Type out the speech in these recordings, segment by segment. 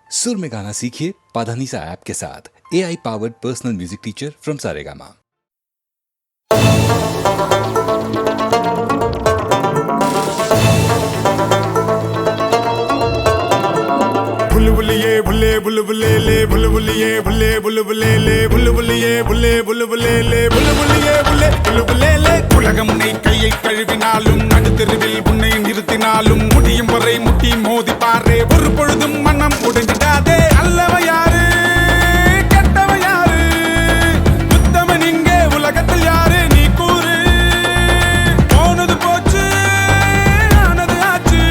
सुर में गाना सीखिए पाधानीसा ऐप के साथ। AI powered personal music teacher from Saregama. बुलबुलिए बुले बुलबुले ले बुलबुलिए बुले बुलबुले ले बुलबुलिए बुले बुलबुले ले बुलबुलिए बुले बुलबुले ले உலகம் உன்னை கையை கழுவினாலும் நடுத்தெருவில் உன்னை நிறுத்தினாலும் முடியும் வரை முட்டி மோதி பாரே ஒரு பொழுதும் மனம் உடைஞ்சிடாதே அல்லவ யாரு கெட்டவ யாரு உத்தமன் இங்கே உலகத்தில் யாரு நீ கூறு போனது போச்சு ஆனது ஆச்சு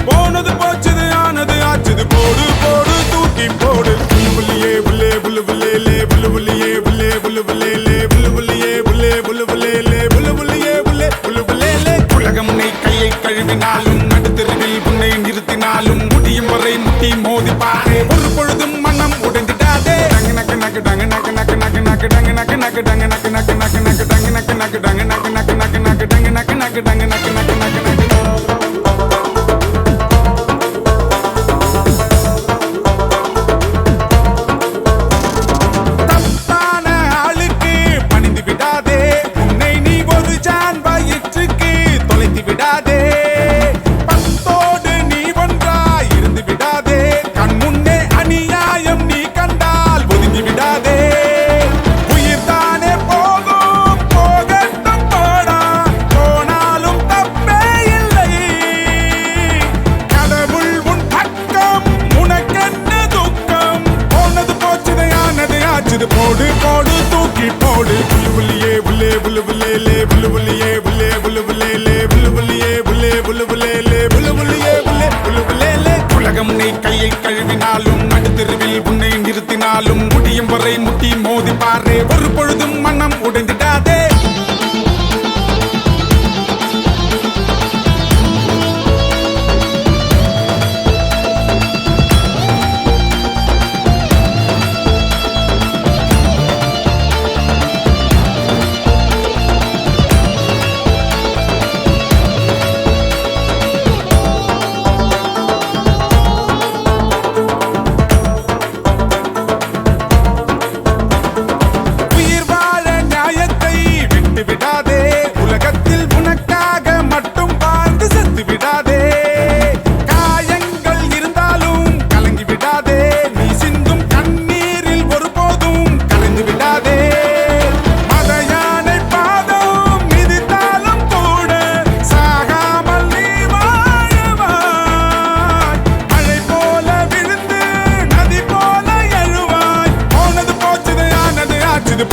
போனது போச்சுது ஆனது ஆச்சுது போடு போடு தூக்கி போடு புல்லுபுல்லியே புல்லே புல்லுபுல்லே லே புல்லுபுல்லியே புல்லே புல்லுபுல்லே லே புல்லுபுல்லியே புல்லே புல்லுபுல்லே லே புல்லுபுல்லியே புல்லே புல்லுபுல்லே லே உலகம் உன்னை கையை கழுவினாலும் நடுத்தெருவில் உன்னை நிறுத்தினாலும் முடியும் வரை முட்டி மோதி பாரு ஒரு பொழுதும் மனம் உடைந்திடாதே டங்கு நக்கு நக்கு டங்கு நக்கு நக்கு நக்கு நக்கு டங்கு நக்கு நக்கு டங்கு நக்கு நக்கு நக்கு நக்கு டங்கு நக்கு நக்கு டங்கு நக்கு நக்கு நக்கு நக்கு டங்கு நக்கு நக்கு டங்கு நக்கு நக்கு நக்கு நக்கு போடு போடு தூக்கி போடு புல்லுபுல்லியே புல்லே புல்லுபுல்லே லே புல்லுபுல்லியே புல்லே புல்லுபுல்லே லே புல்லுபுல்லியே புல்லே புல்லுபுல்லே லே புல்லுபுல்லியே புல்லே புல்லுபுல்லே லே உலகம் உன்னை கையை கழுவினாலும் நடுத்தெருவில் உன்னை நிறுத்தினாலும் முடியும் வரை முட்டி மோதி பாரு ஒரு பொழுதும் மனம் உடைந்திடாதே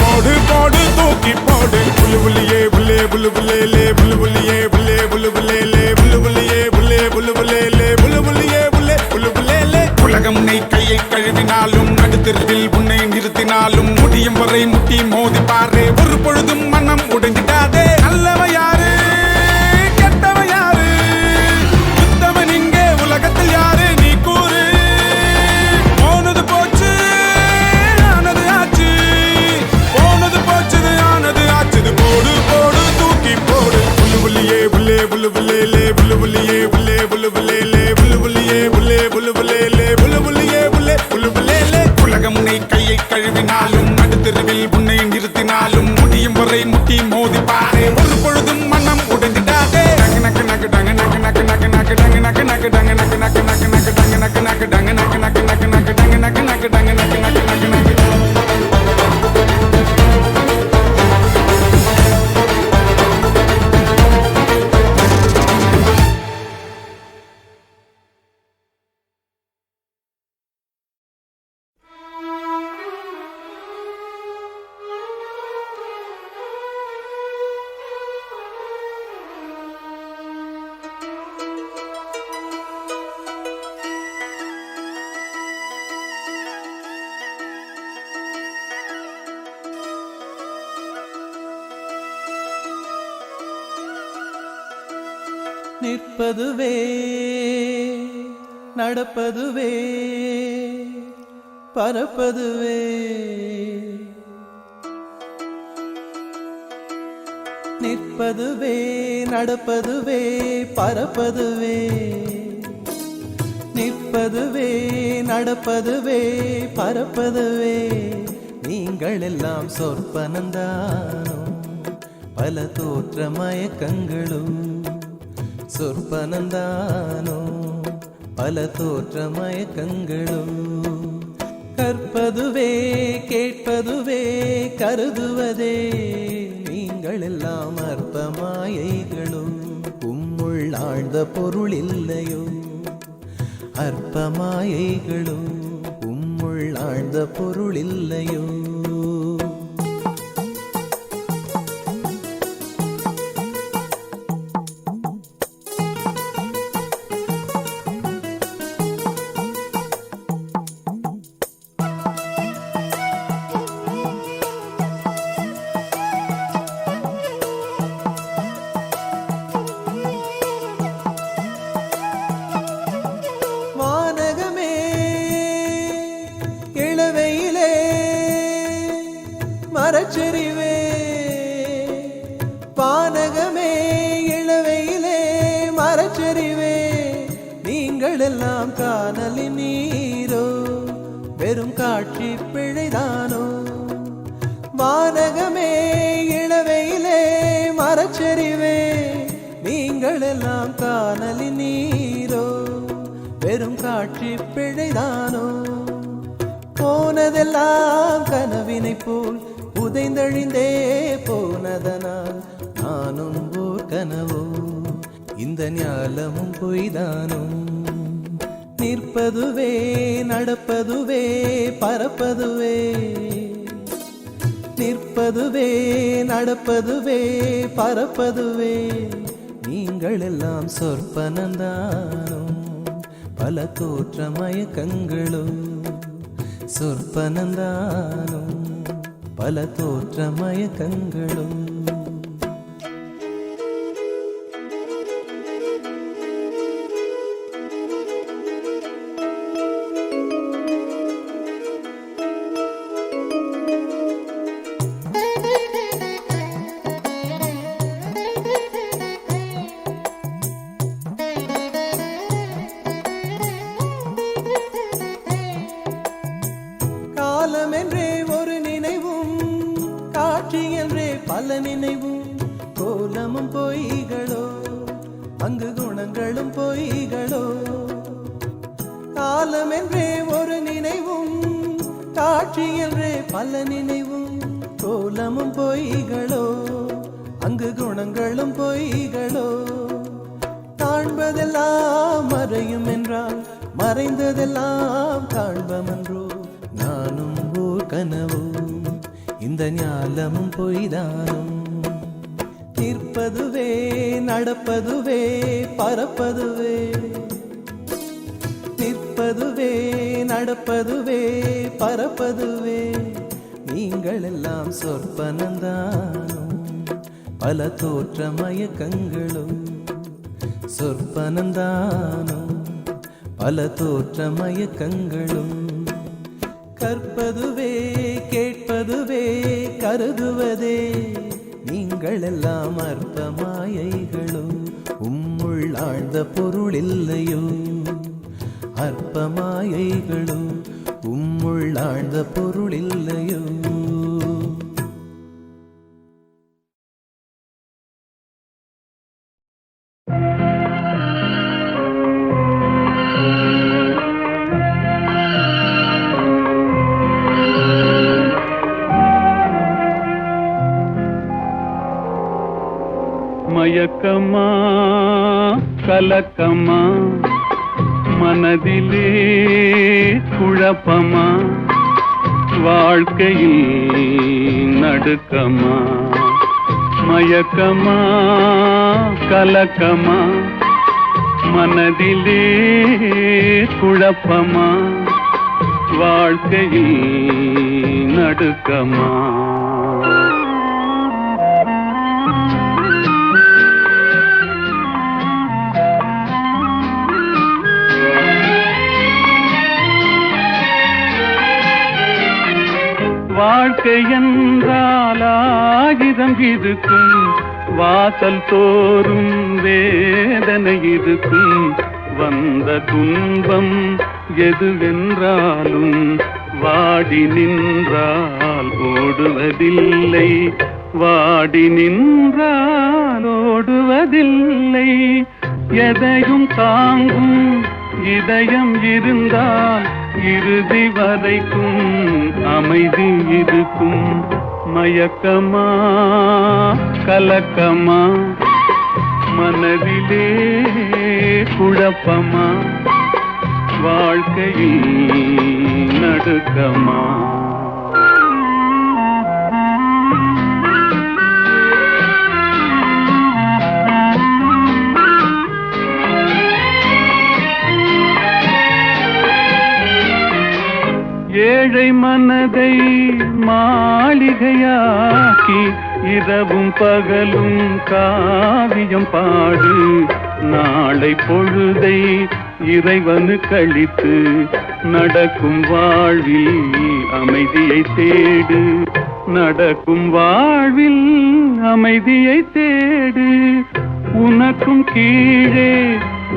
போடு போடு தூக்கி போடு புல்லுபுல்லியே புல்லே புல்லுபுல்லே லே புல்லுபுல்லியே புல்லே புல்லுபுல்லே லே புல்லுபுல்லியே புல்லே புல்லுபுல்லே லே புல்லுபுல்லியே புல்லே புல்லுபுல்லே லே உலகம் உன்னை கையை கழுவினாலும் நடுத்தெருவில் உன்னை நிறுத்தினாலும் முடியும் வரை முட்டி மோதி பாரு ஒரு பொழுதும் மனம் உடைஞ்சிடாதே அல்லவ யாரு கெட்டவ யாரு உத்தமன் இங்கே உலகத்தில் யாரு நீ கூறு போனது போச்சு ஆனது ஆச்சு போனது போச்சுது ஆனது ஆச்சுது போடு போடு தூக்கி போடு புல்லுபுல்லியே புல்லே புல்லுபுல்லே லே புல்லுபுல்லியே புல்லே புல்லுபுல்லே லே புல்லுபுல்லியே புல்லே புல்லுபுல்லே லே புல்லுபுல்லியே புல்லே புல்லுபுல்லே லே உலகம் உன்னை கையை கழுவினாலும் நடுத்தெருவில் உன்னை நிறுத்தினாலும் முடியும் வரை முட்டி மோதி பாரு ஒரு பொழுதும் மனம் உடைந்திடாதே டங்கு நக்கு நக்கு டங்கு நக்கு நக்கு நக்கு நக்கு டங்கு நக்கு நக்கு டங்கு நக்கு நக்கு நக்கு நக்கு டங்கு நக்கு நக்கு டங்கு நக்கு நக்கு நக்கு நக்கு டங்கு நக்கு நக்கு டங்கு நக்கு நக்கு நக்கு நக்கு நிற்பதுவே நடப்பதுவே பரப்பதுவே நிற்பதுவே நடப்பதுவே பரப்பதுவே நிற்பதுவே நடப்பதுவே பறப்பதுவே நீங்கள் எல்லாம் சொற்பனந்தானோ பல தோற்ற மயக்கங்களும் சொற்பனந்தானோ பல தோற்ற மயக்கங்களும் கற்பதுவே கேட்பதுவே கருதுவதே நீங்கள் எல்லாம் அற்ப மாயைகளும் உம்முள் ஆழ்ந்த பொருள் இல்லையோ அற்ப மாயைகளும் உம்முள் ஆழ்ந்த பொருள் இல்லையோ மரச்செறிவே பானகமே இளவையிலே மரச்செறிவே நீங்கள் எல்லாம் காணலின் நீரோ வெறும் காட்சி பிழைதானோ வானகமே இளவையிலே மரச்செறிவே நீங்கள் எல்லாம் காணலின் நீரோ வெறும் காட்சி பிழைதானோ போனதெல்லாம் கனவினை போல் உதைந்தழிந்தே போனதனால் நானும் ஓர் கனவோ இந்த ஞாலமும் பொய்தானோ நிற்பதுவே நடப்பதுவே பறப்பதுவே நிற்பதுவே நடப்பதுவே பறப்பதுவே நீங்கள் எல்லாம் சொற்பனந்தானோ பல தோற்ற மயக்கங்களும் சொற்பனந்தானோ பல தோற்ற மயக்கங்களும் காலம் என்றே ஒரு நினைவும் காட்சி என்றே பல நினைவும் கோலமும் பொய்களோ அங்கு குணங்களும் பொய்களோ காலம் என்றே ஒரு நினைவும் காட்சி என்றே பல நினைவும் கோலமும் பொய்களோ அங்கு குணங்களும் பொய்களோ காண்பதெல்லாம் மறையும் என்றால் மறைந்ததெல்லாம் காண்பமன்றோ நானும் ஓர் கனவோ இந்த ஞாலமும் பொய்தானும் நிற்பதுவே நடப்பதுவே பறப்பதுவே நிற்பதுவே நடப்பதுவே பறப்பதுவே நீங்கள் எல்லாம் சொற்பனந்தானும் பல தோற்ற மயக்கங்களும் சொற்பனந்தானும் பல தோற்ற மயக்கங்களும் கற்பதுவே கேட்பதுவே கருதுவதே நீங்கள் எல்லாம் அற்ப மாயைகளும் உம்முள் ஆழ்ந்த பொருள் இல்லையோ அற்ப மாயைகளும் உம்முள் ஆழ்ந்த பொருள் இல்லையோ மயக்கமா கலக்கமா மனதிலே குழப்பமா வாழ்க்கையில் நடுக்கமா மயக்கமா கலக்கமா மனதிலே குழப்பமா வாழ்க்கையில் நடுக்கமா வாழ்க்கை என்றால் ஆயிரம் இருக்கும் வாசல் தோறும் வேதனை இருக்கும் வந்த துன்பம் எதுவென்றாலும் வாடி நின்றால் ஓடுவதில்லை, வாடி நின்றால் ஓடுவதில்லை. எதையும் தாங்கும் இதயம் இருந்தால் இறுதி வரைக்கும் அமைதி இருக்கும். மயக்கமா கலக்கமா மனதிலே குழப்பமா வாழ்க்கையில் நடுக்கமா. ஏழை மனதை மாளிகையாக்கி இரவும் பகலும் காவியம் பாடு. நாளை பொழுதை இறைவனு கழித்து நடக்கும் வாழ்வில் அமைதியை தேடு, நடக்கும் வாழ்வில் அமைதியை தேடு. உனக்கும் கீழே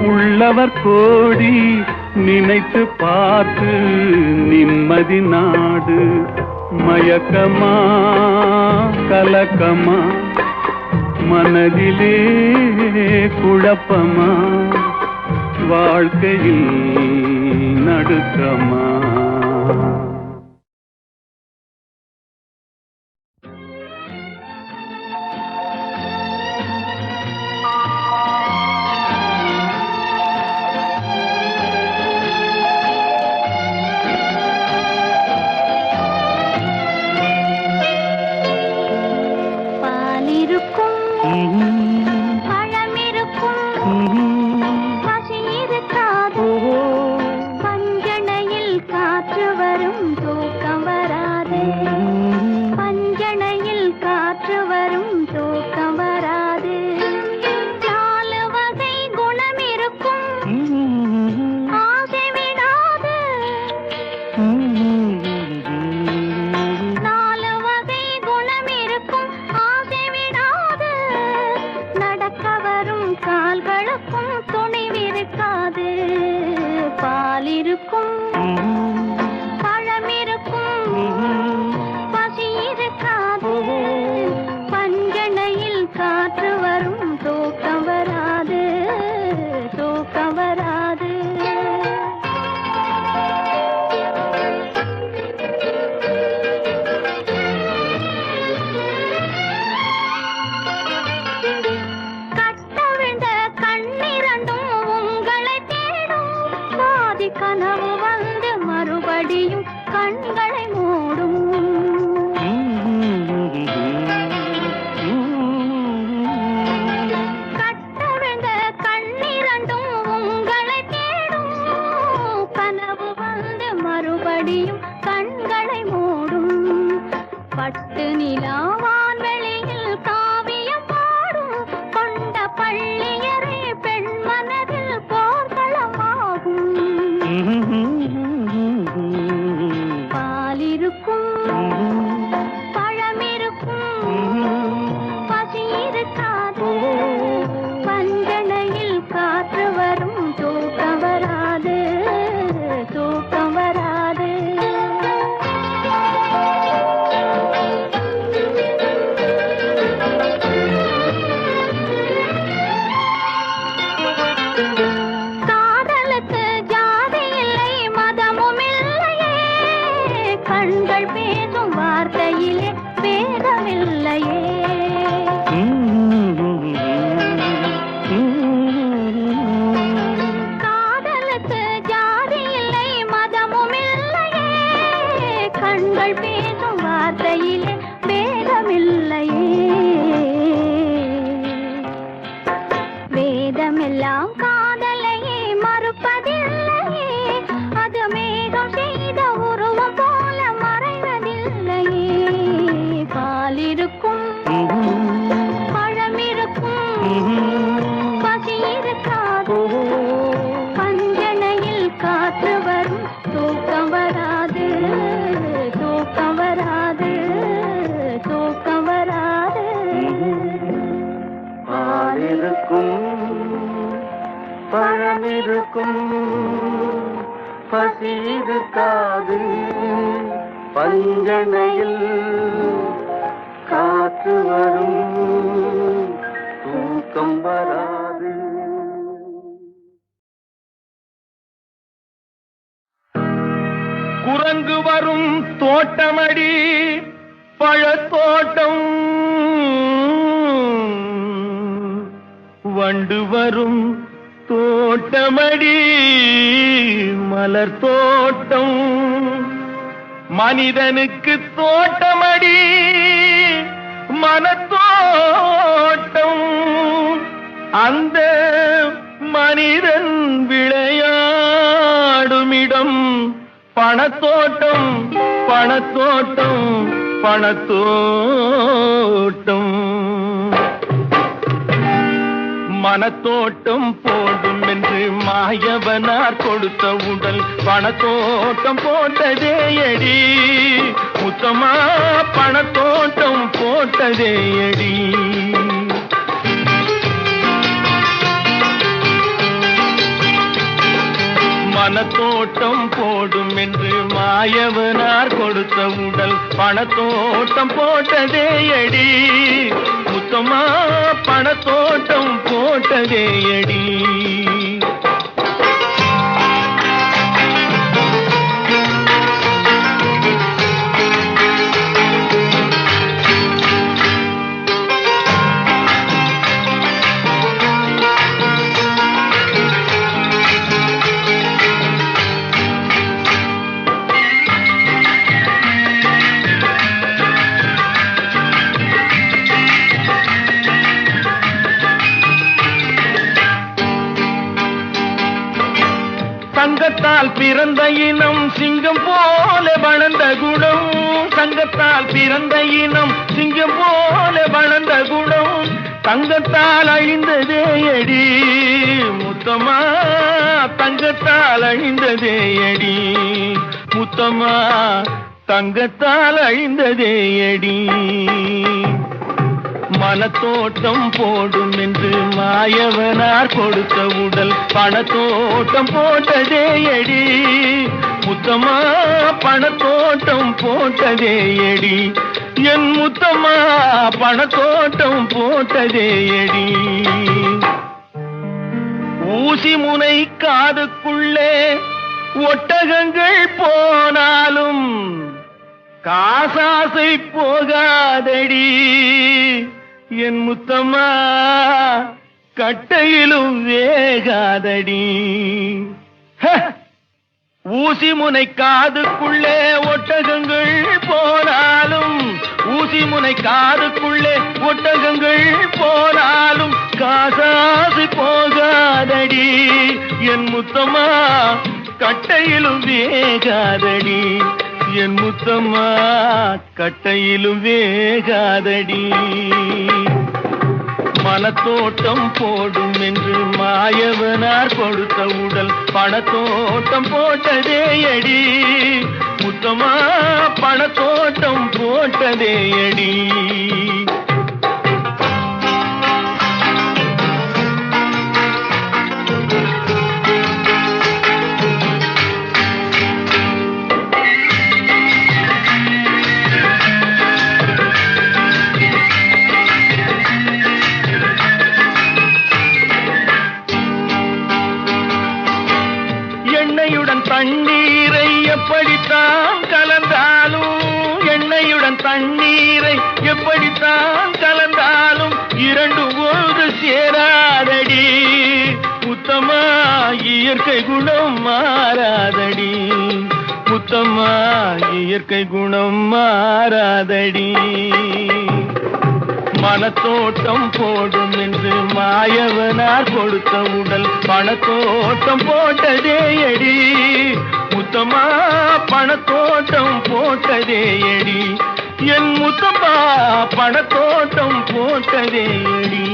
உள்ளவர் கோடி, நினைத்து பார்த்து நிம்மதி நாடு. மயக்கமா கலக்கமா மனதிலே குழப்பமா வாழ்க்கையில் நடுக்கமா. கனவு வந்து மறுபடியும் கண்களை மூடும். கட்டவிழ்ந்த கண்ணிரண்டும் உங்களை தேடும். கனவு வந்து மறுபடியும் கண்களை மூடும். பட்டு நிலாவான் வெளியில் காவியம் பாடும். கொண்ட பள்ளியறை பெண் மனதில் போர்களமாகும். பாலிருக்கும் பழமிருக்கும் பசி இருக்காது. பஞ்சனையில் காற்று வரும் தூக்கம் வராது, தூக்கம் வராது. காதலுக்கு ஜாதி இல்லை மதமும் இல்லையே. கண்கள் பேசும் வார்த்தையிலே பேதமில்லையே. காதலுக்கு ஜாதி இல்லை மதமும் இல்லையே. கண்கள் பேசும் வார்த்தையிலே பேதமில்லையே. வேதமெல்லாம் காதலையே மறுப்பதில்லையே. அது மேகம் செய்த உருவம் போல மறைவதில்லையே. பாலிருக்கும் பழமிருக்கும் பசி இருக்காது. பஞ்சனையில் காற்று வரும் தூக்கம் வராது, தூக்கம் வராது. ஒன்றுக்கும் பசி இருக்காது, பஞ்சனையில் காற்று வரும், தூக்கம் வராது. குரங்கு வரும் தோட்டமடி பழத்தோட்டம், வண்டு வரும் தோட்டமடி மலர் தோட்டம், மனிதனுக்கு தோட்டமடி மனத்தோட்டம், அந்த மனிதன் விளையாடுமிடம் பணத்தோட்டம், பணத்தோட்டம், பணத்தோட்டம். மனத்தோட்டம் போடும் என்று மாயவனார் கொடுத்த உடல் பணத்தோட்டம் போட்டதே அடி முத்தமா, பணத்தோட்டம் போட்டதே அடி. மனத்தோட்டம் போடும் என்று மாயவனார் கொடுத்த உடல் பணத்தோட்டம் போட்டதே அடி முத்தமா, பணத்தோட்டம் போட்டதே அடி. சங்கத்தால் பிறந்த இனம் சிங்கம் போல வளர்ந்த குணம், சங்கத்தால் பிறந்த இனம் சிங்கம் போல வளர்ந்த குணம், தங்கத்தால் அழிந்ததே அடி முத்தமா, தங்கத்தால் அழிந்ததே அடி முத்தமா, தங்கத்தால் அழிந்ததே அடி. மனத்தோட்டம் போடும் என்று மாயவனார் கொடுத்த உடல் பணத்தோட்டம் போட்டதே அடி முத்தமா, பணத்தோட்டம் போட்டதே அடி என் முத்தமா, பணத்தோட்டம் போட்டதே அடி. ஊசி முனை காதுக்குள்ளே ஒட்டகங்கள் போனாலும் காசாசை போகாதடி என் முத்தம்மா, கட்டையிலும் வேகாதடி. ஊசி முனை காதுக்குள்ளே ஒட்டகங்கள் போனாலும், ஊசி முனை காதுக்குள்ளே ஒட்டகங்கள் போனாலும் காசாசை போகாதடி என் முத்தம்மா, கட்டையிலும் வேகாதடி என் முத்தம்மா, கட்டையிலும் வேகாதடி. மனத்தோட்டம் போடும் என்று மாயவனார் கொடுத்த உடல் பணத்தோட்டம் போட்டதே அடி முத்தமா, பணத்தோட்டம் போட்டதே அடி. எண்ணெயுடன் தண்ணீரை எப்படித்தான் கலந்தாலும், எண்ணெயுடன் தண்ணீரை எப்படித்தான் கலந்தாலும் இரண்டு ஒன்று சேராதடி முத்தமா, இயற்கை குணம் மாறாதடி முத்தமா, இயற்கை குணம் மாறாதடி. மனத்தோட்டம் போடும் என்று மாயவனார் கொடுத்த உடல் பணத்தோட்டம் போட்டதே அடி முத்தமா, பணத்தோட்டம் போட்டதே அடி என் முத்தமா, பணத்தோட்டம் போட்டதே அடி.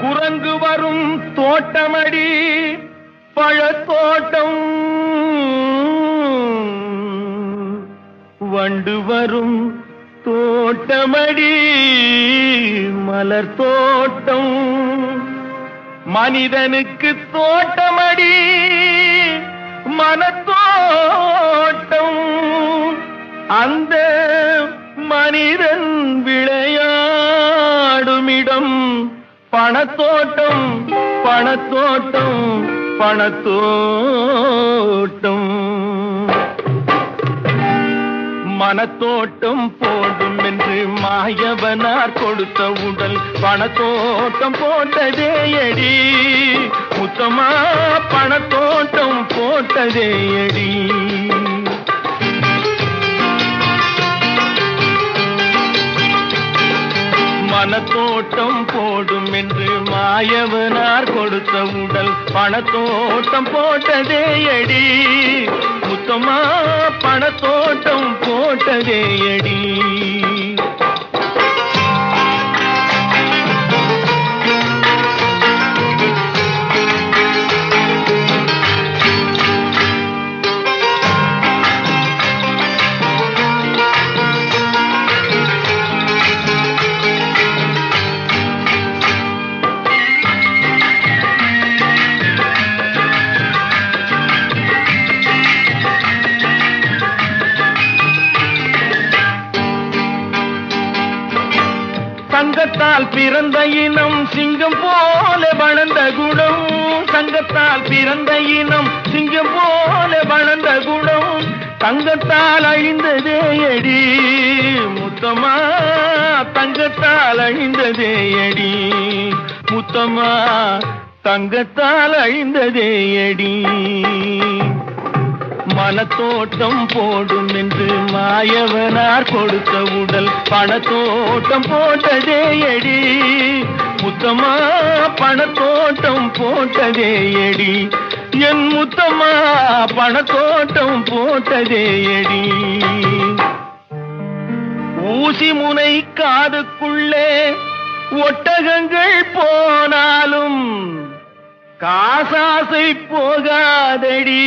குரங்கு வரும் தோட்டமடி பழத்தோட்டம், வண்டு வரும் தோட்டமடி மலர் தோட்டம், மனிதனுக்கு தோட்டமடி மனத்தோட்டம். அந்த மனிதன் விளையாடுமிடம் பணத்தோட்டம், பணத்தோட்டம், பணத்தோட்டம். மனத்தோட்டம் போடும் என்று மாயவனார் கொடுத்த உடல் பணத்தோட்டம் போட்டதே அடி முத்தமா, பணத்தோட்டம் போட்டதே அடி. மனத்தோட்டம் போடும் என்று மாயவனார் கொடுத்த உடல் பணத்தோட்டம் போட்டதே அடி முத்தமா, பணத்தோட்டம் போட்டதே அடி. சங்கத்தால் பிறந்த இனம் சிங்கம் போல வளர்ந்த குணம், சங்கத்தால் பிறந்த இனம் சிங்கம் போல வளர்ந்த குணம். தங்கத்தால் அழிந்ததே அடி முத்தமா, தங்கத்தால் அழிந்ததே அடி முத்தமா, தங்கத்தால் அழிந்ததே அடி. மனத்தோட்டம் போடும் என்று மாயவனார் கொடுத்த உடல் பணத்தோட்டம் போட்டதே அடி முத்தமா, பணத்தோட்டம் போட்டதே அடி. என் முத்தமா, பணத்தோட்டம் போட்டதே அடி. ஊசி முனை காதுக்குள்ளே ஒட்டகங்கள் போனாலும் காசாசை போகாதடி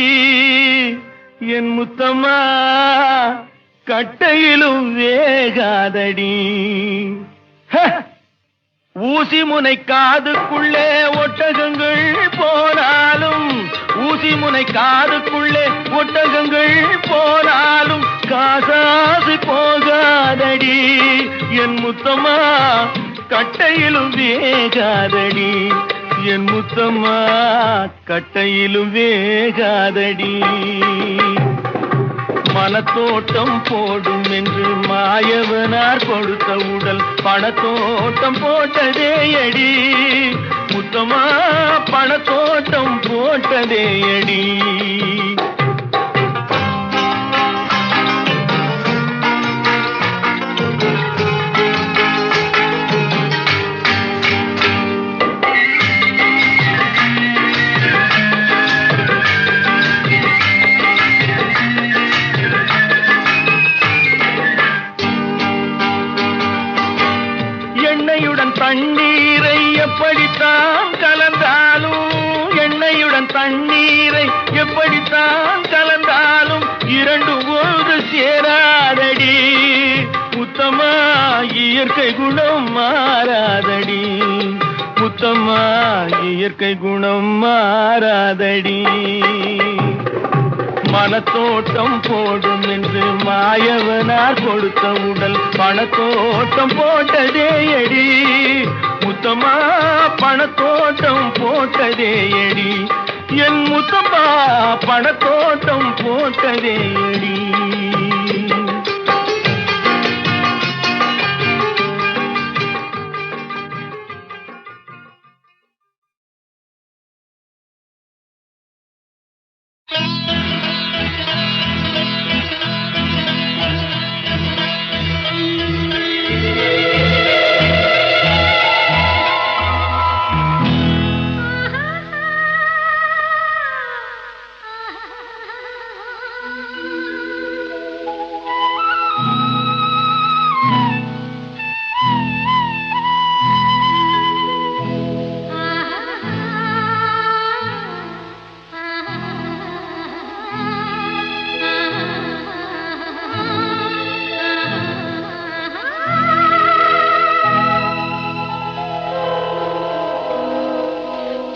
என் முத்தம்மா, கட்டையிலும் வேகாதடி. ஊசி முனை காதுக்குள்ளே ஒட்டகங்கள் போனாலும், ஊசி முனை காதுக்குள்ளே ஒட்டகங்கள் போனாலும் காசாசை போகாதடி என் முத்தம்மா, கட்டையிலும் வேகாதடி என் முத்தம்மா, கட்டையிலும் வேகாதடி. மனத்தோட்டம் போடும் என்று மாயவனார் கொடுத்த உடல் பணத்தோட்டம் போட்டதே அடி முத்தமா, பணத்தோட்டம் போட்டதே அடி. எண்ணெயுடன் தண்ணீரை எப்படித்தான் கலந்தாலும், எண்ணெயுடன் தண்ணீரை எப்படித்தான் கலந்தாலும் இரண்டு ஒன்று சேராதடி முத்தம்மா, இயற்கை குணம் மாறாதடி முத்தம்மா, இயற்கை குணம் மாறாதடி. மனத்தோட்டம் போடும் என்று மாயவனார் கொடுத்த உடல் பணத்தோட்டம் போட்டதே அடி முத்தமா, பணத்தோட்டம் போட்டதே அடி என் முத்தமா, பணத்தோட்டம் போட்டதே அடி.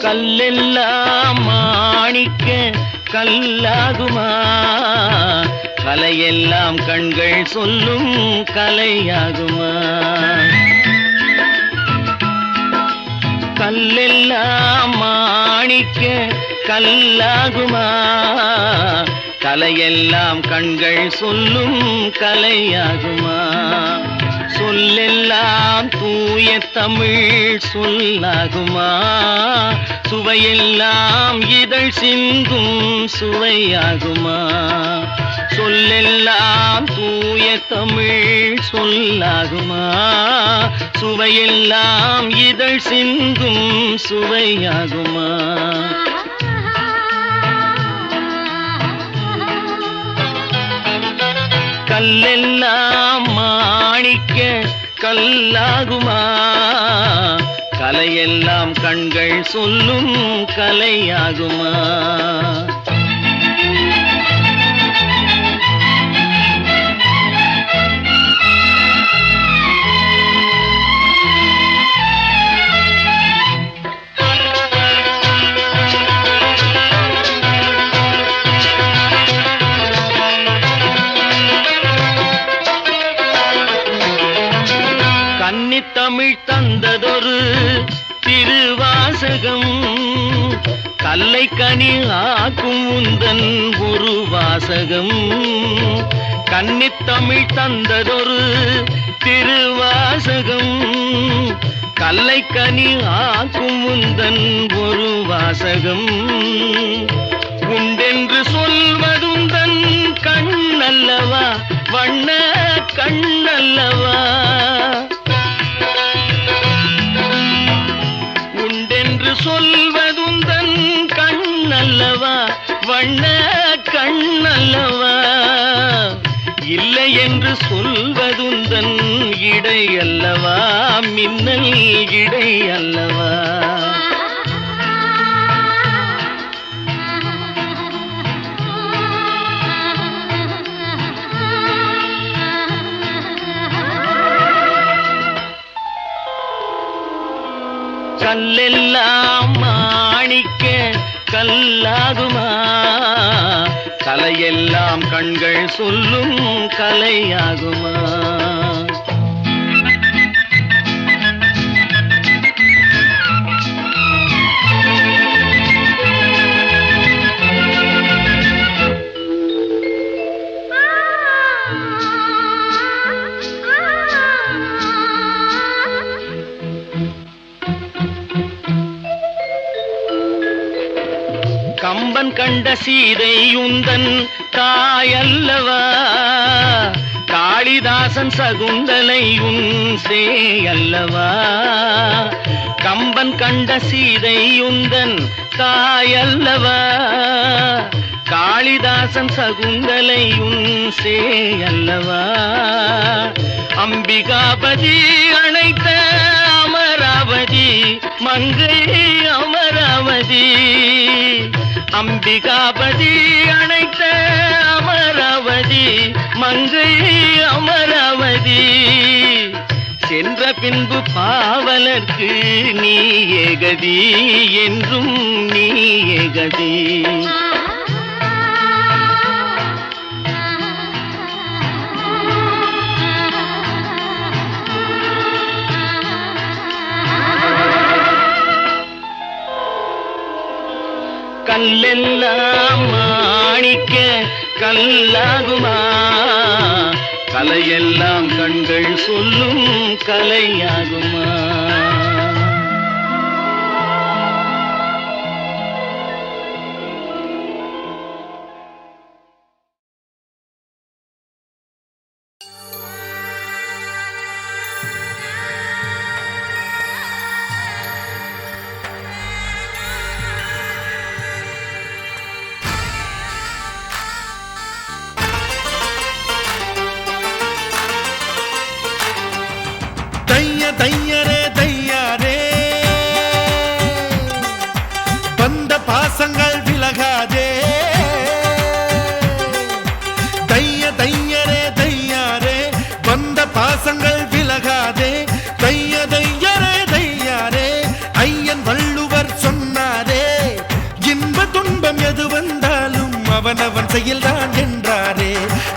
கல்லெல்லாம் மாணிக்க கல்லாகுமா, கலையெல்லாம் கண்கள் சொல்லும் கலையாகுமா. கல்லெல்லாம் மாணிக்க கல்லாகுமா, கலையெல்லாம் கண்கள் சொல்லும் கலையாகுமா. சொல்லெல்லாம் தூய தமிழ் சொல்லாகுமா, சுவையெல்லாம் இதழ் சிந்தும் சுவையாகுமா. சொல்லெல்லாம் தூய தமிழ் சொல்லாகுமா, சுவையெல்லாம் இதழ் சிந்தும் சுவையாகுமா. கல்லெல்லாம் மாணிக்க கல்லாகுமா, கலையெல்லாம் கண்கள் சொல்லும் கலையாகுமா. தமிழ் தந்ததொரு திருவாசகம், கல்லை கனி ஆக்கும் உந்தன் ஒரு வாசகம். கன்னித்தமிழ் தந்ததொரு திருவாசகம், கல்லை கனி ஆக்கும் உந்தன் ஒரு வாசகம். உண்டென்று சொல்வதுந்தன் கண்ணல்லவா, வண்ண கண்ணல்லவா. சொல்வதுந்தன் கண்ணல்லவா, வண்ண கண்ணல்லவா. இல்லை என்று சொல்வதுந்தன் இடை அல்லவா, மின்னல் இடை அல்லவா. கல்லெல்லாம் மாணிக்க கல்லாகுமா, கலையெல்லாம் கண்கள் சொல்லும் கலையாகுமா. கம்பன் கண்ட சீதை உந்தன் தாயல்லவா, காளிதாசன் சகுந்தலை உன் சேயல்லவா. கம்பன் கண்ட சீதை உந்தன் தாயல்லவா, காளிதாசன் சகுந்தலை உன் சேயல்லவா. அம்பிகாபதி அணைத்த அமராவதி மங்கை அமராவதி. அம்பிகாபதி அணைத்த அமராவதி மங்கை அமராவதி. சென்ற பின்பு பாவலர்க்கு நீ ஏகதி, என்றும் நீ ஏகதி. கல்லெல்லாம் மாணிக்க கல்லாகுமா, கலையெல்லாம் கண்கள் சொல்லும் கலையாகுமா. தையரே தையாரே, வந்த பாசங்கள் விலகாதே. தையரே தையாரே, வந்த பாசங்கள் விலகாதே. தையரே தையாரே, ஐயன் வள்ளுவர் சொன்னார் செயல்தான் என்றாரே.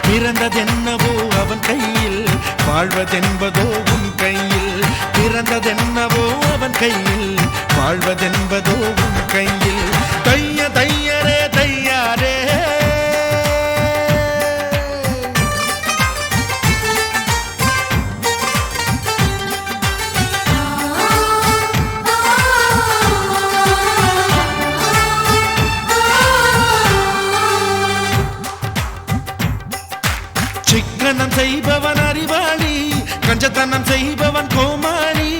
பிறந்ததென்னவோ அவன் கையில், வாழ்வதென்பதோ உன் கையில். பிறந்ததென்னவோ அவன் கையில், வாழ்வதென்பதோ உன் கையில். தைய தையரே தையாரே. சிக்கனம் செய்பவன் அறிவாளி, கஞ்சத்தனம் செய்பவன் கோமாளி.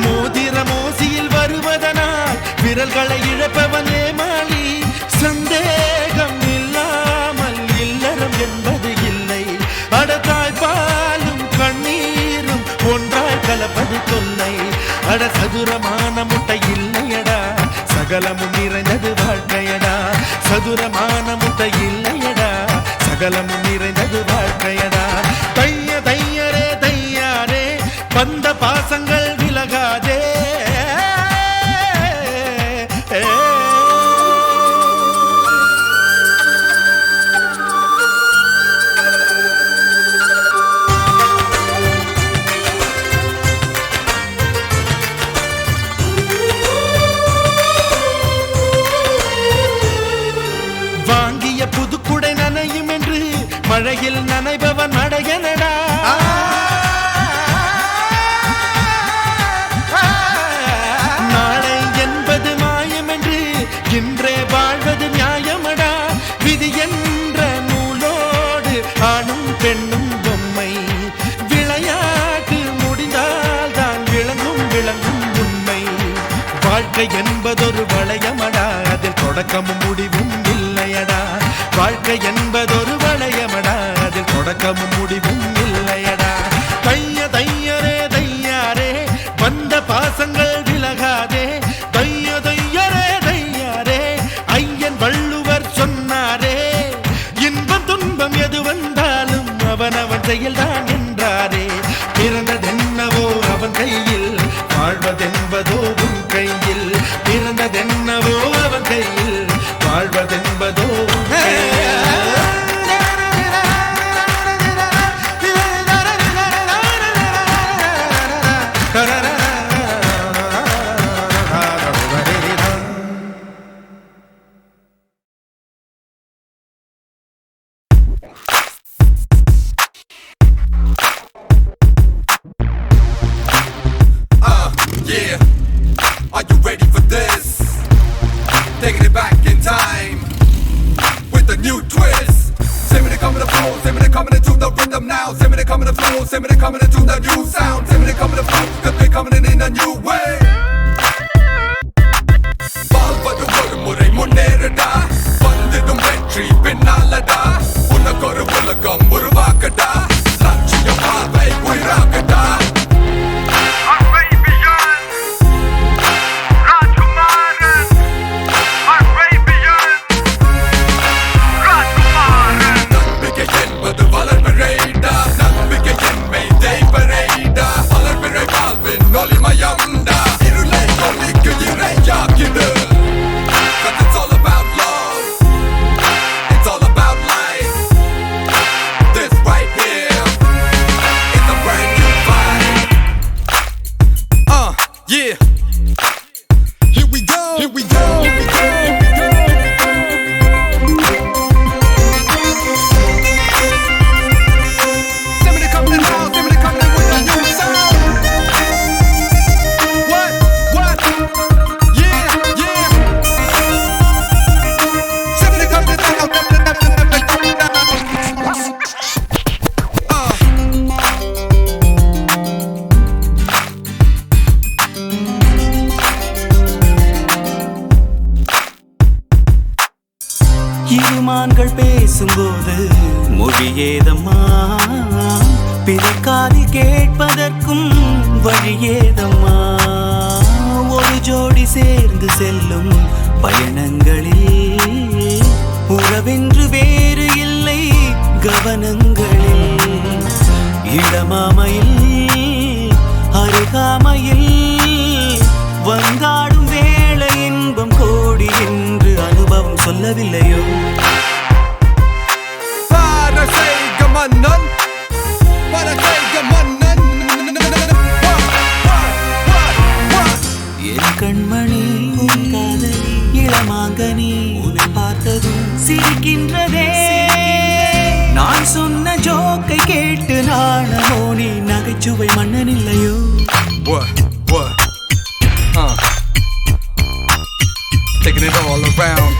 மோதிர மோசியில் வருவதனால் விரல்களை இழப்பவன் ஏமாளி. சந்தேகம் இல்லாமல் இல்லறம் என்பது இல்லை. அடத்தாய் பாலும் கண்ணீரும் ஒன்றாய் கலப்பது தொல்லை. அட சதுரமான முட்டை இல்லையடா, சகலமும் நிறைந்தது வாழ்க்கையடா. சதுரமான முட்டை இல்லையடா, சகலமும் நிறைந்தது வாழ்க்கையடா. தைய தையரே தையாரே, வந்த பாசங்கள் விலகாதே. புதுக்குடை நனையும் என்று மழையில் நனைபவன் மடையனடா. நாளை என்பது மாயம் என்று இன்றே வாழ்வது நியாயமடா. விதி என்ற நூலோடு ஆணும் பெண்ணும் பொம்மை. விளையாட்டு முடிந்தால் தான் விளங்கும் விளங்கும் உண்மை. வாழ்க்கை என்பதொரு வளையமடா, அதில் தொடக்கமும் முடிவும் இல்லையடா. வாழ்க்கை என்பதொரு வளையமடா, அதில் தொடக்கமும் முடிவும் இல்லையடா. தைய தையரே தையாரே, வந்த பாசங்கள் விலகாதே. தைய தையரே தையாரே, ஐயன் வள்ளுவர் சொன்னாரே. இன்பம் துன்பம் எது வந்தாலும் அவனவன் செயல்தான் என்றாரே. பிறந்ததென்னவோ அவன் கையில், வாழ்வதென்பதோ உன் கையில். பிறந்ததென்னவோ அவன் கையில், வாழ்வதென்பதோ உன் கையில். Yeah, are you ready for this? Taking it back in time with a new twist. Say me they coming to flow, say me they coming into the rhythm now. Say me they coming to flow, say me they coming into the new sound. Say me they coming to flow, cause they coming in a new way. வாழ்வது ஒரு முறை முன்னேறடா, வந்திடும் வெற்றி பின்னாலடா. உனக்கொரு உலகம் உருவாக்கடா, லட்சியம் பார்வை உயிராக்கடா. It's all about love, it's all about life. This right here is a brand new vibe. Yeah. Here we go, here we go, here we go, here we go. Send me the coming in now, send me the coming in with a new sound. What? Yeah, yeah. Send me the coming in now. இருமான்கள் பேசும்போது மொழியேதம்மா, பிறக்காதி கேட்பதற்கும் வழியேதம்மா. ஒரு ஜோடி சேர்ந்து செல்லும் பயணங்களில் உறவென்று வேறு இல்லை கவனங்களில். இடமாமையில் அருகாமையில் வந்தாடும் வேளை சொல்லவில்லையோ? Paraseigamannen, Paraseigamannen. என் கண்மணி காதலி இளமாங்கனி உன்னை பார்த்ததும் சிரிக்கின்றதே. நான் சொன்ன ஜோக்கை கேட்டு நாணமோ நீ நகைச்சுவை மன்னன் இல்லையோ? What? Taking it all around.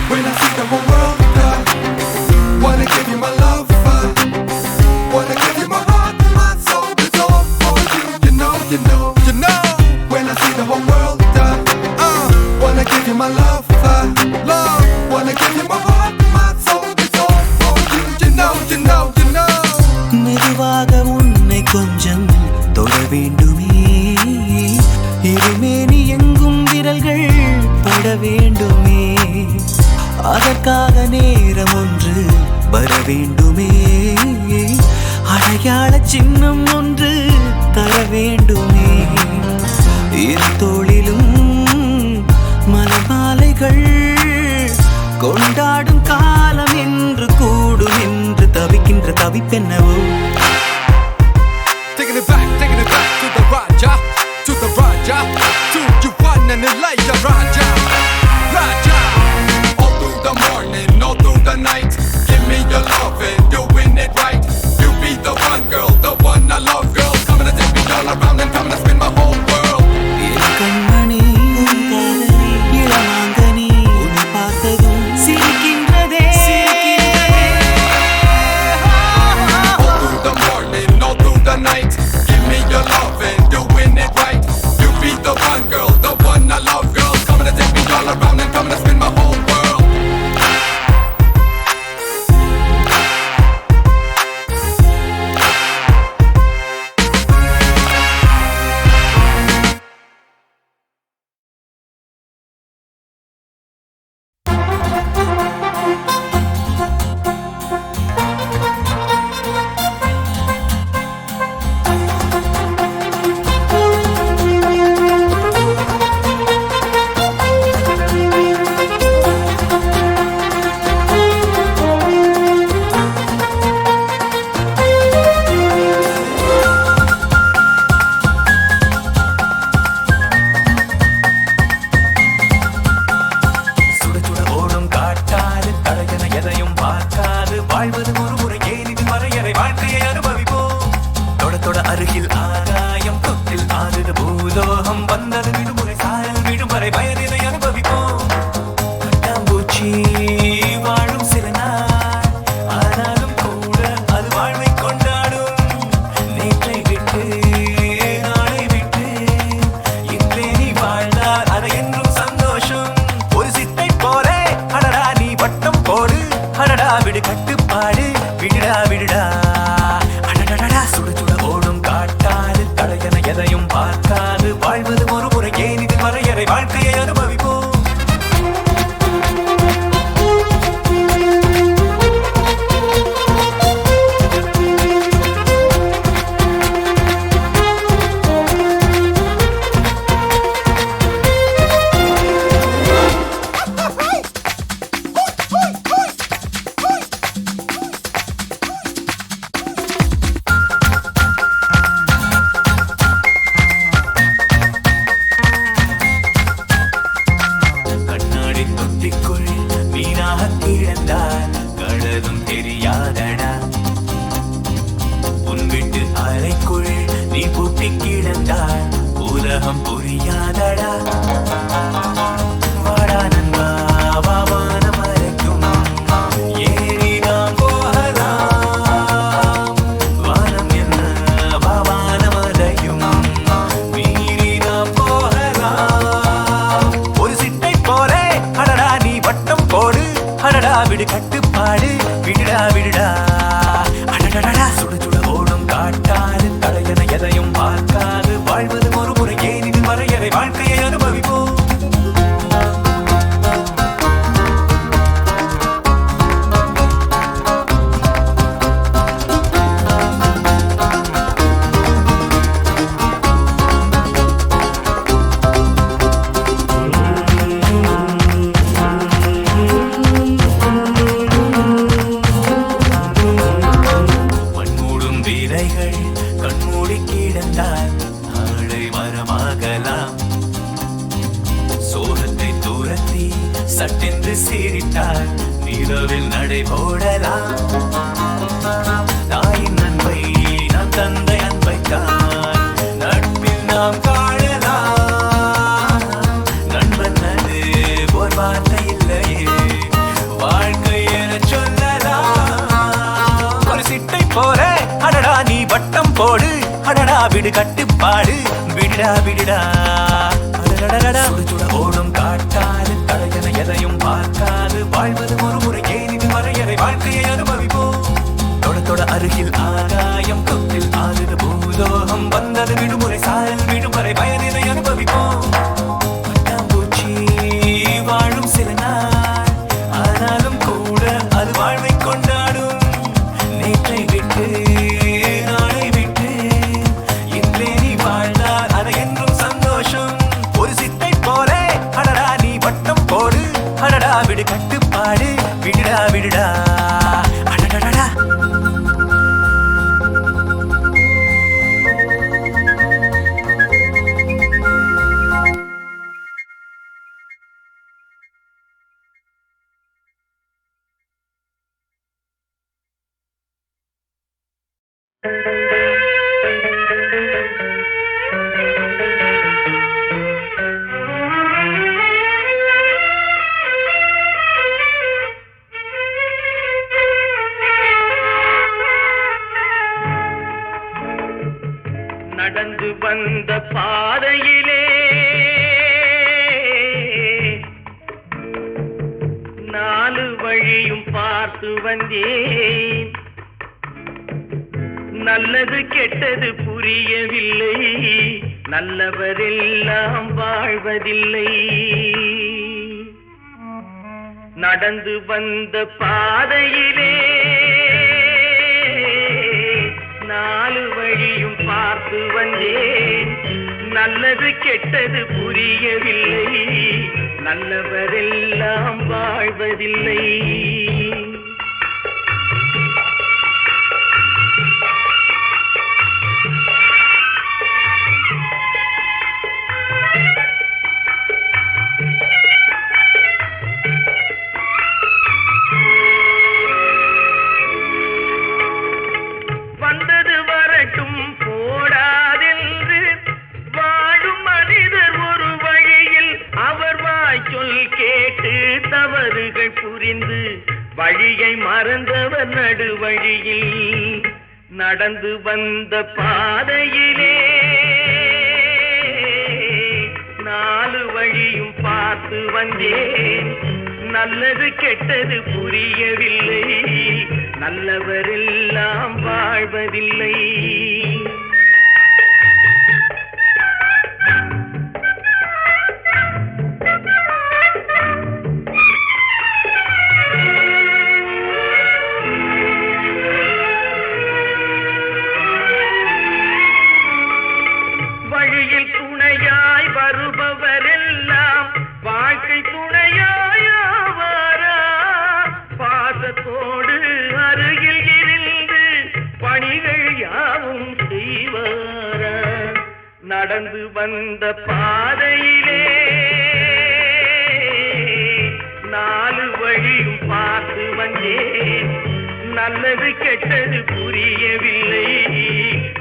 When I see the whole world, wanna give you my love, wanna give you my heart, my soul, it's all for you. You know. When I see the whole world, wanna give you my love, wanna give you my heart, my soul, it's all for you. You know. மெதுவாக உன்னை கொஞ்சம் தொட வேண்டுமே, இருமேனி எங்கும் விரல்கள் பட வேண்டுமே, அதற்காக நேரம் ஒன்று வர வேண்டுமே, அடையாள சின்னம் ஒன்று தர வேண்டுமே, இரு தோளிலும் மலமாலைகள் கொண்டாடும் காலம் என்று கூடும் என்று தவிக்கின்ற தவிப்பென்னவோ? Taking it back to the Raja, to you one and Elijah Raja. All through the morning, all through the night, give me your love and doing it right. You be the one girl, the one I love, girl. Coming to take me all around and coming to spin my whole world. என் கண்மணி காதலி இளமாங்கனி உன்னை பார்த்ததும் சிரிக்கின்றதே. All through the morning, all through the night, give me your love and doing it right. You be the one girl, the one I love, girl. Coming to take me all around and coming to spin my whole world. சுட சுட ஓடும் காட்டாது தடையென எதையும் பார்க்காது வாழ்வது ஒரு முறை ஏனிது மறையறை வாழ்க்கையை அனுபவிப்போம். தொட தொட அருகில் ஆகாயம் தொட்டில் ஆறுது பூலோகம் வந்தது விடுமுறை சாயல் விடுமுறை பயனிதை அனுபவிப்போம். கட்டாம்பூச்சி வாழும் சில நாள் ஆனாலும் கூட அது வாழ்வை கொண்டாடும். நேற்றை விட்டு நாளை விட்டு இன்றே நீ வாழ்ந்தால் அது என்றும் சந்தோஷம். ஒரு சித்தை போலே அடடா நீ வட்டம் போடு, அடடா விடு கட்டுப்பாடு, விடுடா அடடடா. சுட சுட ஓடும் காட்டாது தடையென எதையும் பார்க்காது வாழ்வது ஒரு முறை ஏனிது மறையறை வாழ்க்கையை அனுபவிப்போம். கண்ணாடி தொட்டிக்குள் வீணாக கிடந்தால் கடலும் தெரியாதடா. உன் வீட்டு அறைக்குள் நீ பூட்டி கிடந்தால் உலகம் புரியாதடா. வாடா நண்பா வா வானம் மறைக்கும் ஏறி நாம் போகலாம். வானம் என்ன வா வானம் அதையும் மீறி நாம் போகலாம். ஒரு சிட்டை போலே அடடா நீ வட்டம் போடு, அடடா விடு கட்டுப்பாடு, விடுடா விட்டால் நீரோவில் நடை போடலாம். தாயின் அன்பை நாம் தந்தை அன்பைத்தான் நட்பில் நாம் காணலாம். நண்பன் அது போர் வார்த்தை இல்லையே, வாழ்க்கை என சொல்லலாம். ஒரு சிட்டை போல அடடா நீ வட்டம் போடு, அடடா விடு கட்டுப்பாடு, விடுடா விடுடா. சுட ஓடும் காட்டாது தடையன எதையும் பார்க்காது வாழ்வது ஒரு முறை ஏனிது வரையறை வாழ்க்கையை அனுபவிப்போம். தொட தொட அருகில் ஆகாயம் தொட்டில் ஆறுது பூலோகம் வந்தது விடுமுறை சாரல் விடுமுறை பயனிதை அனுபவிப்போம். பட்டாம்பூச்சி வாழும் சில நாள் ஆனாலும் கூட அது வாழ்வை கொண்டாடும். நேற்றை விட்டு நாளை விட்டு இன்றே நீ வாழ்ந்தால் அது என்றும் சந்தோஷம். ஒரு சிட்டை போல அடடா நீ வட்டம் போடு, அடடா விடு கட்டுப்பாடு, விடுடா விடுடா. அடடடடா நடந்து வந்த பாதையிலே நாலு வழியும் பார்த்து வந்தேன். நல்லது கெட்டது புரியவில்லை, நல்லவரெல்லாம் வாழ்வதில்லை. நடந்து வந்த பாதையிலே நாலு வழியும் பார்த்து வந்தேன். நல்லது கெட்டது புரியவில்லை, நல்லவரெல்லாம் வாழ்வதில்லை. வந்தது வரட்டும் போடாதென்று வாழும் மனிதர் ஒரு வழியில் அவர் வாய்ச்சொல் கேட்டு தவறுகள் புரிந்து வழியை மறந்தவர் நடுவழியில். நடந்து வந்த பாதையிலே நாலு வழியும் பார்த்து வந்தேன். நல்லது கெட்டது புரியவில்லை, நல்லவரெல்லாம் வாழ்வதில்லை. வழியில் துணையாய் வருபவரெல்லாம் வாழ்க்கை துணையாயாவாரா? பாசத்தோடு அருகில் இருந்து பணிகள் யாவும் செய்வாரா? நடந்து வந்த பாதையிலே நாலு வழியும் பார்த்து வந்தேன். நல்லது கெட்டது புரியவில்லை,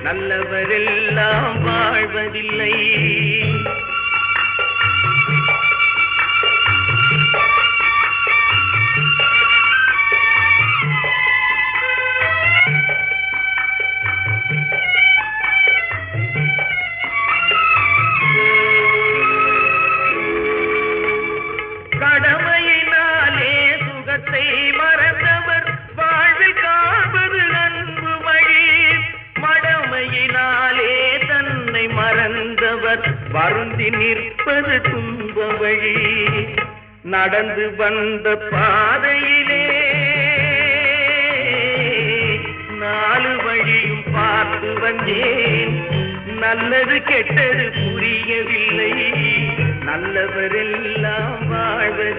நல்லவரெல்லாம் வாழ்வதில்லை. கடமையினாலே சுகத்தை மறந்தவர் வாழ்வில் காண்பது அன்பு வழி. மடமையினாலே தன்னை மறந்தவர் வருந்தி நிற்பது துன்ப வழி. நடந்து வந்த பாதையிலே நாலு வழியும் பார்த்து வந்தேன். நல்லது கெட்டது புரியவில்லை, நல்லவரெல்லாம் வாழ்வது